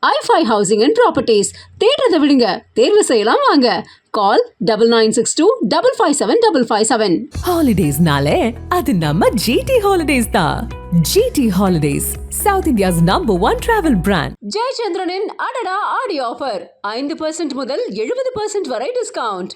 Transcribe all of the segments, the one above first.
i5 Housing and Properties. தேடுறதை விடுங்க, தேர்வு செய்யலாம் வாங்க. Call 9962557557. Holidays nale, adu namma GT Holidays da. GT Holidays, South India's #1 travel brand. ஜெயச்சந்திரனின் அடடா ஆடி offer 5% முதல் 70% வரை டிஸ்கவுண்ட்.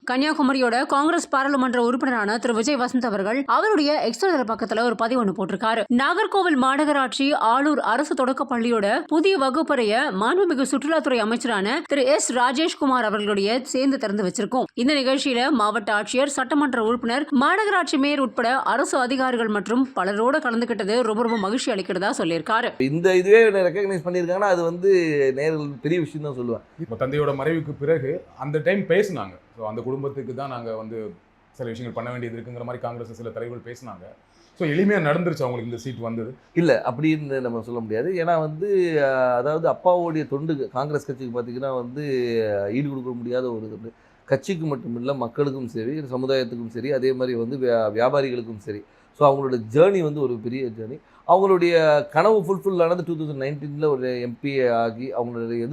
கன்னியாகுமரியோட காங்கிரஸ் பாராளுமன்ற உறுப்பினரான திரு விஜய் வசந்த் அவர்கள் அவருடைய எக்ஸ்டர்னல் பக்கத்துல ஒரு பதிவு ஒன்று போட்டிருக்காரு. நாகர்கோவில் மாநகராட்சி ஆளூர் அரசு தொடக்க பள்ளியோட புதிய வகுப்பறைய மாண்புமிகு சுற்றுலாத்துறை அமைச்சரான திரு எஸ் ராஜேஷ்குமார் அவர்களுடைய சேர்ந்து திறந்து வச்சிருக்கோம். இந்த நிகழ்ச்சியில மாவட்ட ஆட்சியர், சட்டமன்ற உறுப்பினர், மாநகராட்சி மேயர் உட்பட அரசு அதிகாரிகள் மற்றும் பலரோட கலந்துகிட்டது ரொம்ப ரொம்ப மகிழ்ச்சி அளிக்கிறதா சொல்லியிருக்காரு. இந்த இதுவே ரெகக்னைஸ் பண்ணியிருக்காங்கன்னா அது வந்து நேரில் பெரிய விஷயம் தான் சொல்லுவேன். இப்போ தந்தையோட மறைவுக்கு பிறகு அந்த டைம் பேசினாங்க. ஸோ அந்த குடும்பத்துக்கு தான் நாங்கள் வந்து சில விஷயங்கள் பண்ண வேண்டியது இருக்குங்கிற மாதிரி காங்கிரஸ் சில தலைவர்கள் பேசினாங்க. ஸோ எளிமையாக நடந்துருச்சு அவங்களுக்கு இந்த சீட் வந்தது. இல்லை அப்படின்னு நம்ம சொல்ல முடியாது. ஏன்னா வந்து அதாவது அப்பாவுடைய தொண்டு காங்கிரஸ் கட்சிக்கு பார்த்திங்கன்னா வந்து ஈடு கொடுக்க முடியாத ஒரு தொண்டு. கட்சிக்கு மட்டும் இல்லை, மக்களுக்கும் சரி, சமுதாயத்துக்கும் சரி, அதே மாதிரி வந்து வியாபாரிகளுக்கும் சரி. ஸோ அவங்களோட ஜேர்னி வந்து ஒரு பெரிய ஜேர்னி. அவங்களுடைய கனவு ஃபுல்ஃபில் ஆனது 2019 ஒரு எம்பி ஆகி அவங்களுடைய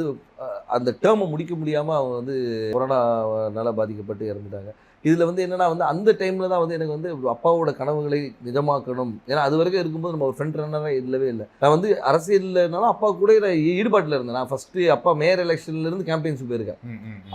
அந்த டேர்மை முடிக்க முடியாமல் அவங்க வந்து கொரோனாவால் பாதிக்கப்பட்டு இறந்துட்டாங்க. இதில் வந்து என்னென்னா வந்து அந்த டைமில் தான் வந்து எனக்கு வந்து அப்பாவோட கனவுகளை நிஜமாக்கணும். ஏன்னா அது வரைக்கும் இருக்கும்போது நம்ம ஒரு ஃப்ரண்ட் ரன்னராக இல்லவே இல்லை. நான் வந்து அரசியல்னாலும் அப்பா கூட ஈடுபாட்டில் இருந்தேன். நான் ஃபஸ்ட்டு அப்பா மேயர் எலெக்ஷன்லேருந்து கேம்பெயின்ஸ் போயிருக்கேன்.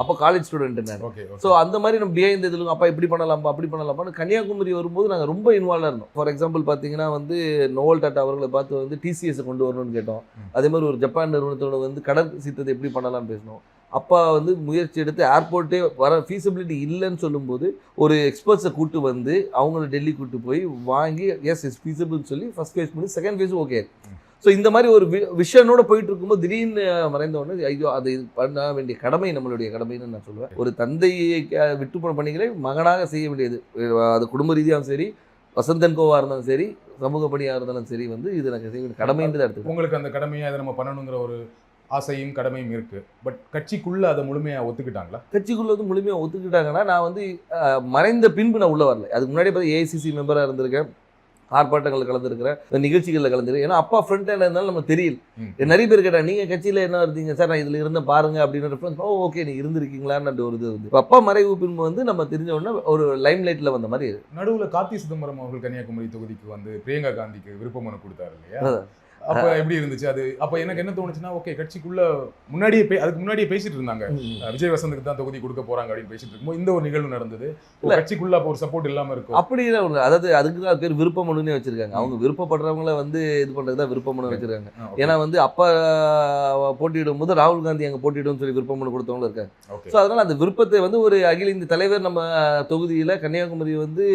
அப்போ காலேஜ் ஸ்டூடெண்ட் நான். ஸோ அந்த மாதிரி நம்ம பிஹைண்ட் இதில் அப்பா இப்படி பண்ணலாம்ப்பா அப்படி பண்ணலாம்ப்பான்னு கன்னியாகுமரி வரும்போது நாங்கள் ரொம்ப இன்வால்வாக இருந்தோம். ஃபார் எக்ஸாம்பிள் பார்த்தீங்கன்னா வந்து நோவல் டாட்டா அவர்களை பார்த்து வந்து டிசிஎஸை கொண்டு வரணும்னு கேட்டோம். அதே மாதிரி ஒரு ஜப்பான் நிறுவனத்தோட வந்து கடல் சீத்தத்தை எப்படி பண்ணலாம்னு பேசினோம். அப்பா வந்து முயற்சி எடுத்து ஏர்போர்ட்டே வர ஃபீஸிபிலிட்டி இல்லைன்னு சொல்லும்போது ஒரு எக்ஸ்பர்ட்ஸை கூப்பிட்டு வந்து அவங்கள டெல்லி கூப்பிட்டு போய் வாங்கி எஸ் இஸ் ஃபீஸிபிள்னு சொல்லி ஃபஸ்ட் ஃபேஸ் பண்ணி செகண்ட் ஃபேஸும் ஓகே. ஸோ இந்த மாதிரி ஒரு விஷனோட போயிட்டு இருக்கும்போது திடீர்னு மறைந்தவொடனே ஐயோ அது பண்ண வேண்டிய கடமை நம்மளுடைய கடமைன்னு நான் சொல்லுவேன். ஒரு தந்தையை விட்டு போன பணிகளை மகனாக செய்ய வேண்டியது. அது குடும்ப ரீதியாகவும் சரி, வசந்தன் கோவாக இருந்தாலும் சரி, சமூக பணியாக இருந்தாலும் சரி, வந்து இது எனக்கு செய்ய வேண்டிய கடமைன்றது எடுத்து உங்களுக்கு அந்த கடமையை அதை நம்ம பண்ணணுங்கிற ஒரு ஆசையும் கடமையும் இருக்குது. பட் கட்சிக்குள்ளே அதை முழுமையாக ஒத்துக்கிட்டாங்களா? கட்சிக்குள்ளே வந்து முழுமையாக ஒத்துக்கிட்டாங்கன்னா நான் வந்து மறைந்த பின்பு நான் உள்ளே வரல. அதுக்கு முன்னாடி பார்த்து ஏஐசிசி மெம்பராக இருந்திருக்கேன், ஆர்ப்பாட்டங்களில் கலந்துருக்கிறேன், நிகழ்ச்சிகளில் கலந்துருக்கேன். ஏன்னா அப்பா ஃப்ரண்ட் ஹேண்ட் இருந்தாலும் நம்ம தெரியல. நிறைய பேர் கேட்டால் நீங்கள் கட்சியில் என்ன இருந்தீங்க சார், நான் இதில் இருந்தேன் பாருங்க அப்படின்னு ரெஃபரன்ஸ். ஓகே நீ இருந்திருக்கீங்களான்னு ஒரு இது வந்து அப்பா மறைவு பின்பு வந்து நம்ம தெரிஞ்ச உடனே ஒரு லைம் லைட்டில் வந்த மாதிரி. நடுவில் கார்த்தி சிதம்பரம் அவர்கள் கன்னியாகுமரி தொகுதிக்கு வந்து பிரியங்கா காந்திக்கு விருப்ப மனு கொடுத்தாரு இல்லையா? அப்போ எப்படி இருந்துச்சு அது? அப்போ எனக்கு என்ன தோணுச்சுன்னா, ஓகே கட்சிக்குள்ள முன்னாடியே அதுக்கு முன்னாடியே பேசிட்டு இருந்தாங்க, விஜய் வசந்துக்கு தான் தொகுதி கொடுக்க போறாங்க அப்படின்னு பேசிட்டு இருக்கும்போது இந்த ஒரு நிகழ்வு நடந்தது. கட்சிக்குள்ள அப்போ ஒரு சப்போர்ட் இல்லாம இருக்கும். அப்படி இல்லை, அதாவது அதுக்கு தான் பேர் விருப்ப மனுன்னே வச்சிருக்காங்க. அவங்க விருப்பப்படுறவங்கள வந்து இது பண்ணுறது தான் விருப்ப மனு வச்சிருக்காங்க. ஏன்னா வந்து அப்பா போட்டியிடும் போது ராகுல் காந்தி அங்கே போட்டியிடும் சொல்லி விருப்ப மனு கொடுத்தவங்களும் இருக்காங்க. ஸோ அதனால அந்த விருப்பத்தை வந்து ஒரு அகில இந்திய தலைவர் நம்ம தொகுதியில் கன்னியாகுமரி வந்து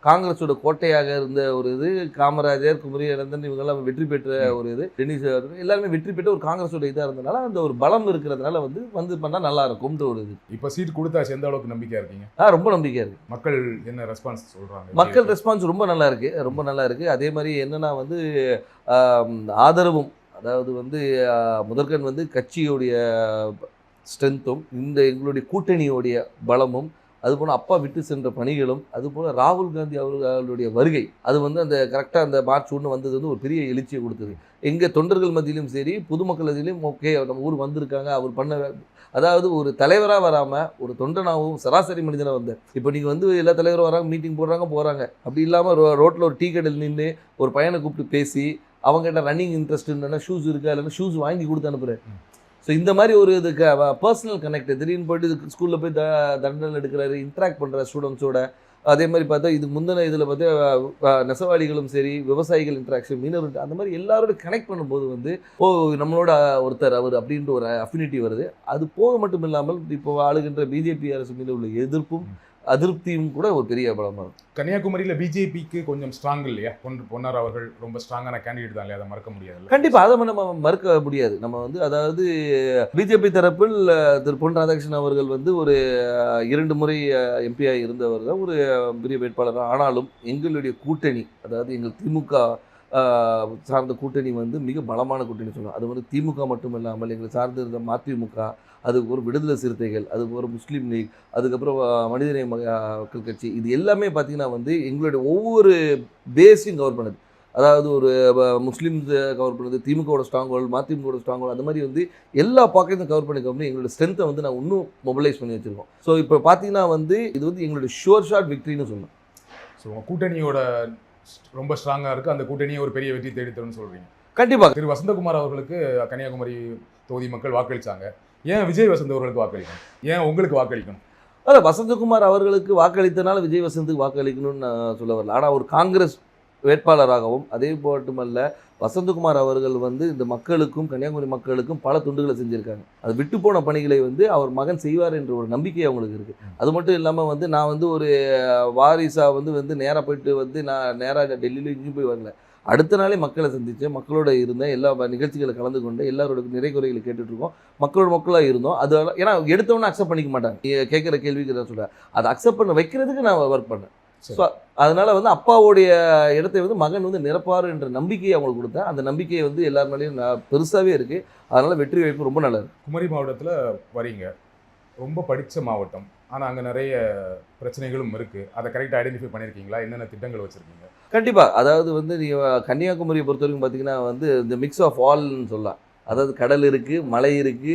காங்கிரஸோட கோட்டையாக இருந்த ஒரு இது, காமராஜர், குமரி அனந்தன் இவங்கெல்லாம் வெற்றி பெற்ற ஒரு இது, டென்னிஸ் எல்லாருமே வெற்றி பெற்று ஒரு காங்கிரஸோட இதாக இருந்தனால அந்த ஒரு பலம் இருக்கிறதுனால வந்து பண்ணால் நல்லா இருக்கும்ன்ற ஒரு இது. இப்போ சீட் கொடுத்தாச்சு, எந்த அளவுக்கு நம்பிக்கையா இருக்கீங்க? ரொம்ப நம்பிக்கையா இருக்கு. மக்கள் என்ன ரெஸ்பான்ஸ் சொல்றாங்க? மக்கள் ரெஸ்பான்ஸ் ரொம்ப நல்லா இருக்கு, ரொம்ப நல்லா இருக்கு. அதே மாதிரி என்னன்னா வந்து ஆதரவும், அதாவது வந்து முதற்கண் வந்து கட்சியோடைய ஸ்ட்ரென்த்தும் இந்த எங்களுடைய கூட்டணியோடைய பலமும், அதுபோல் அப்பா விட்டு சென்ற பணிகளும், அதுபோல் ராகுல் காந்தி அவர்களுடைய வருகை, அது வந்து அந்த கரெக்டாக அந்த மார்ச் 1 வந்தது வந்து ஒரு பெரிய எழுச்சியை கொடுத்தது. எங்கள் தொண்டர்கள் மத்தியிலும் சரி, பொதுமக்கள் மத்தியிலும் ஓகே நம்ம ஊர் வந்திருக்காங்க, அவர் பண்ண, அதாவது ஒரு தலைவராக வராமல் ஒரு தொண்டனாகவும் சராசரி மனிதனாக வந்தார். இப்போ நீங்கள் வந்து எல்லா தலைவரும் வராங்க, மீட்டிங் போகிறாங்க, அப்படி இல்லாமல் ரோட்டில் ஒரு டீ கடையில் நின்று ஒரு பையனை கூப்பிட்டு பேசி அவங்ககிட்ட ரன்னிங் இன்ட்ரெஸ்ட் இல்லைன்னா ஷூஸ் இருக்கா இல்லைன்னா ஷூஸ் வாங்கி கொடுத்து அனுப்புகிறேன். ஸோ இந்த மாதிரி ஒரு இதுக்கு பர்சனல் கனெக்ட், திடீர்னு போய்ட்டு ஸ்கூலில் போய் தண்டனை எடுக்கிறாரு, இன்ட்ராக்ட் பண்ணுற ஸ்டூடெண்ட்ஸோட. அதே மாதிரி பார்த்தா இது முந்தின இதில் பார்த்தா நெசவாளிகளும் சரி, விவசாயிகள் இன்ட்ராக்ஷன், மீனவர், அந்த மாதிரி எல்லாரோட கனெக்ட் பண்ணும்போது வந்து நம்மளோட ஒருத்தர் அவர் அப்படின்ற ஒரு அஃபினிட்டி வருது. அது போக மட்டும் இல்லாமல் இப்போ ஆளுகின்ற பிஜேபி அரசு மீது உள்ள எதிர்ப்பும் அதிருப்தியும் கூட ஒரு பெரிய பலமாக இருக்கும். கன்னியாகுமரியில் பிஜேபிக்கு கொஞ்சம் ஸ்ட்ராங் இல்லையா? பொன்னார் அவர்கள் ரொம்ப ஸ்ட்ராங்கான கேண்டிடேட் தான் இல்லையா? அதை மறக்க முடியாது. கண்டிப்பாக அதை நம்ம மறுக்க முடியாது. நம்ம வந்து அதாவது பிஜேபி தரப்பில் திரு பொன் ராதாகிருஷ்ணன் அவர்கள் வந்து ஒரு 2 முறை எம்பியாக இருந்தவர் தான், ஒரு பெரிய வேட்பாளர். ஆனாலும் எங்களுடைய கூட்டணி, அதாவது எங்கள் திமுக சார்ந்த கூட்டணி வந்து மிக பலமான கூட்டணி சொல்லலாம். அது வந்து திமுக மட்டும் இல்லாமல் எங்களை சார்ந்து இருந்த மதிமுக, அதுக்கு ஒரு விடுதலை சிறுத்தைகள், அதுக்கு ஒரு முஸ்லீம் லீக், அதுக்கப்புறம் மனிதநேய மக்கள் கட்சி, இது எல்லாமே பார்த்திங்கன்னா வந்து எங்களுடைய ஒவ்வொரு பேஸையும் கவர் பண்ணுது. அதாவது ஒரு முஸ்லீம்ஸ் கவர் பண்ணுறது, திமுகவோட ஸ்ட்ராங் ஹோல்டு, மதிமுகவோட ஸ்ட்ராங் ஹோல்டு, அந்த மாதிரி வந்து எல்லா பாக்கெட்டும் கவர் பண்ணி எங்களோட ஸ்ட்ரென்த்தை வந்து நான் இன்னும் மொபிலைஸ் பண்ணி வச்சுருக்கோம். ஸோ இப்போ பார்த்தீங்கன்னா வந்து இது வந்து எங்களுடைய ஷுவர் ஷாட் விக்ட்ரின்னு சொல்லலாம். ஸோ உங்கள் கூட்டணியோட ரொம்ப ஸ்ட்ராங்காக இருக்குது, அந்த கூட்டணியை ஒரு பெரிய வெற்றி தேடித்தரும்னு சொல்கிறீங்க. கண்டிப்பாக திரு வசந்தகுமார் அவர்களுக்கு கன்னியாகுமரி தொகுதி மக்கள் வாக்களித்தாங்க. ஏன் விஜய் வசந்த் அவர்களுக்கு வாக்களிக்கணும்? ஏன் உங்களுக்கு வாக்களிக்கணும்? அதான் வசந்தகுமார் அவர்களுக்கு வாக்களித்தனால விஜய் வசந்துக்கு வாக்களிக்கணும்னு நான் சொல்ல வரல. ஆனால் ஒரு காங்கிரஸ் வேட்பாளராகவும் அதே மட்டுமல்ல வசந்தகுமார் அவர்கள் வந்து இந்த மக்களுக்கும் கன்னியாகுமரி மக்களுக்கும் பல துண்டுகளை செஞ்சுருக்காங்க. அது விட்டு போன பணிகளை வந்து அவர் மகன் செய்வார் என்ற ஒரு நம்பிக்கை அவங்களுக்கு இருக்குது. அது மட்டும் இல்லாமல் வந்து நான் வந்து ஒரு வாரிசாக வந்து நேராக போயிட்டு வந்து நான் நேராக டெல்லியில் இங்கேயும் போய் வரல. அடுத்த நாளே மக்களை சந்தித்தேன், மக்களோட இருந்தேன், எல்லா நிகழ்ச்சிகளை கலந்து கொண்டு எல்லாரோட நிறை குறைகளை கேட்டுட்ருக்கோம், மக்களாக இருந்தோம். அது ஏன்னா எடுத்தவொன்னே அக்செப்ட் பண்ணிக்க மாட்டாங்க. கேட்குற கேள்விக்கு நான் சொல்கிறேன், அதை அக்செப்ட் பண்ண வைக்கிறதுக்கு நான் ஒர்க் பண்ணேன். ஸோ அதனால் வந்து அப்பாவுடைய இடத்தை வந்து மகன் வந்து நிரப்பார் என்ற நம்பிக்கையை அவங்களுக்கு கொடுத்தேன். அந்த நம்பிக்கையை வந்து எல்லார் மேலேயும் பெருசாகவே இருக்குது. அதனால் வெற்றி வாய்ப்பு ரொம்ப நல்லா இருக்குது. குமரி மாவட்டத்தில் வரீங்க, ரொம்ப படித்த மாவட்டம், ஆனால் அங்கே நிறைய பிரச்சனைகளும் இருக்குது. அதை கரெக்டாக ஐடென்டிஃபை பண்ணியிருக்கீங்களா? என்னென்ன திட்டங்கள் வச்சுருக்கீங்க? கண்டிப்பாக. அதாவது வந்து நீங்கள் கன்னியாகுமரியை பொறுத்த வரைக்கும் பார்த்தீங்கன்னா வந்து இந்த மிக்ஸ் ஆஃப் ஆல்னு சொல்லலாம். அதாவது கடல் இருக்குது, மலை இருக்குது,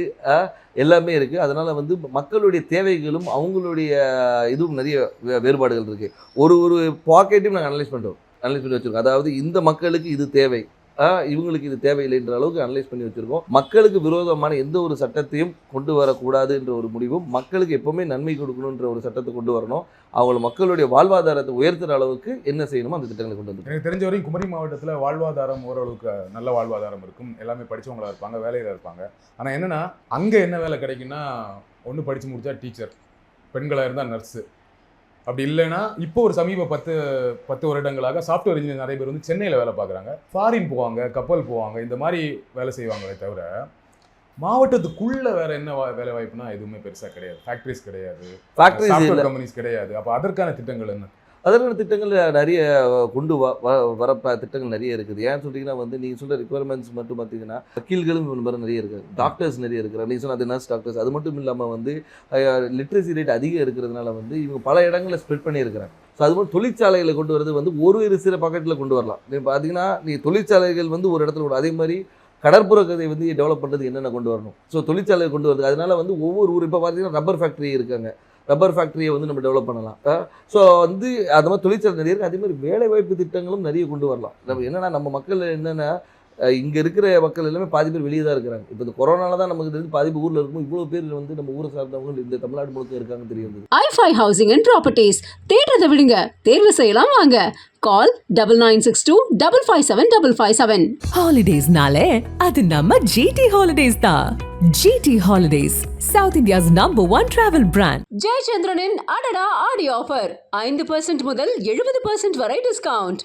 எல்லாமே இருக்குது. அதனால் வந்து மக்களுடைய தேவைகளும் அவங்களுடைய இதுவும் நிறைய வேறுபாடுகள் இருக்குது. ஒரு பாக்கெட்டையும் நாங்கள் அனலைஸ் பண்ணி வச்சுருக்கோம். அதாவது இந்த மக்களுக்கு இது தேவை, இவங்களுக்கு இது தேவையில்லைன்ற அளவுக்கு அனலைஸ் பண்ணி வச்சுருக்கோம். மக்களுக்கு விரோதமான எந்த ஒரு சட்டத்தையும் கொண்டு வரக்கூடாது என்ற ஒரு முடிவும், மக்களுக்கு எப்போவுமே நன்மை கொடுக்கணுன்ற ஒரு சட்டத்தை கொண்டு வரணும். அவங்கள மக்களுடைய வாழ்வாதாரத்தை உயர்த்துகிற அளவுக்கு என்ன செய்யணுமோ அந்த திட்டங்களை கொண்டு வந்து. எனக்கு தெரிஞ்ச வரைக்கும் குமரி மாவட்டத்தில் வாழ்வாதாரம் ஓரளவுக்கு நல்ல வாழ்வாதாரம் இருக்கும். எல்லாமே படித்தவங்களாக இருப்பாங்க, வேலையில் இருப்பாங்க. ஆனால் என்னென்னா அங்கே என்ன வேலை கிடைக்குன்னா, ஒன்று படித்து முடித்தா டீச்சர், பெண்களாக இருந்தால் நர்ஸு, அப்படி இல்லைன்னா இப்போ ஒரு சமீப 10 வருடங்களாக சாஃப்ட்வேர் இன்ஜினியர் நிறைய பேர் வந்து சென்னையில் வேலை பார்க்குறாங்க, ஃபாரின் போவாங்க, கப்பல் போவாங்க, இந்த மாதிரி வேலை செய்வாங்களே தவிர மாவட்டத்துக்குள்ள வேற என்ன வேலை வாய்ப்புனா எதுவுமே பெருசாக கிடையாது. ஃபேக்ட்ரிஸ் கிடையாது, சாஃப்ட்வேர் கம்பெனிஸ் கிடையாது. அப்போ அதற்கான திட்டங்கள் என்ன? அதற்கான திட்டங்கள் நிறைய கொண்டு வர திட்டங்கள் நிறைய இருக்குது. ஏன்னு சொல்லிங்கன்னா வந்து நீங்கள் சொல்கிற ரிக்குவயர்மெண்ட்ஸ் மட்டும் பார்த்தீங்கன்னா வக்கீல்களும் மாதிரி நிறைய இருக்குது, டாக்டர்ஸ் நிறைய இருக்கிறாங்க. நீங்கள் சொன்ன அது நர்ஸ் டாக்டர்ஸ். அது மட்டும் இல்லாமல் வந்து லிட்ரஸி ரேட் அதிகம் இருக்கிறதுனால வந்து இவங்க பல இடங்களில் ஸ்ப்ரெட் பண்ணியிருக்கிறாங்க. ஸோ அது மாதிரி தொழிற்சாலைகளை கொண்டு வரது வந்து ஒரு சில பாக்கெட்டில் கொண்டு வரலாம். நீங்கள் பார்த்தீங்கன்னா தொழிற்சாலைகள் வந்து ஒரு இடத்துல கூட, அதே மாதிரி கடற்புற கதை வந்து டெவலப் பண்ணுறது என்னென்ன கொண்டு வரணும். ஸோ தொழிற்சாலையை கொண்டு வருது. அதனால வந்து ஒவ்வொரு ஊர் இப்போ பார்த்தீங்கன்னா ரப்பர் ஃபேக்ட்ரி இருக்காங்க, ரப்பர் ஃபேக்ட்ரியை வந்து நம்ம டெவலப் பண்ணலாம். ஸோ வந்து அது மாதிரி தொழிற்சாலை நிறைய இருக்குது. அதே மாதிரி வேலைவாய்ப்பு திட்டங்களும் நிறைய கொண்டு வரலாம். நம்ம என்னென்னா நம்ம மக்கள் என்னென்னா இங்கே இருக்கிற மக்கள் எல்லாமே பாதி பேர் வெளியே தான் இருக்கிறாங்க. இப்போ இந்த கொரோனால தான் நமக்கு தெரிஞ்சு பாதி பேர் ஊரில் இருக்கும். இவ்வளோ பேர் வந்து நம்ம ஊரை சார்ந்தவங்க இந்த தமிழ்நாடு முழுக்க இருக்காங்கன்னு தெரியும். i5 ஹவுசிங் அண்ட் ப்ராப்பர்ட்டிஸ் தேடுறதை விடுங்க, தேர்வு செய்யலாம் வாங்க. கால் 9962557557. Holidays-nale அது நம்ம GT Holidays தான். GT Holidays, South India's #1 travel brand. ஜெயச்சந்திரனின் அடடா ஆடி ஆஃபர் 5% முதல் 70% வரை டிஸ்கவுண்ட்.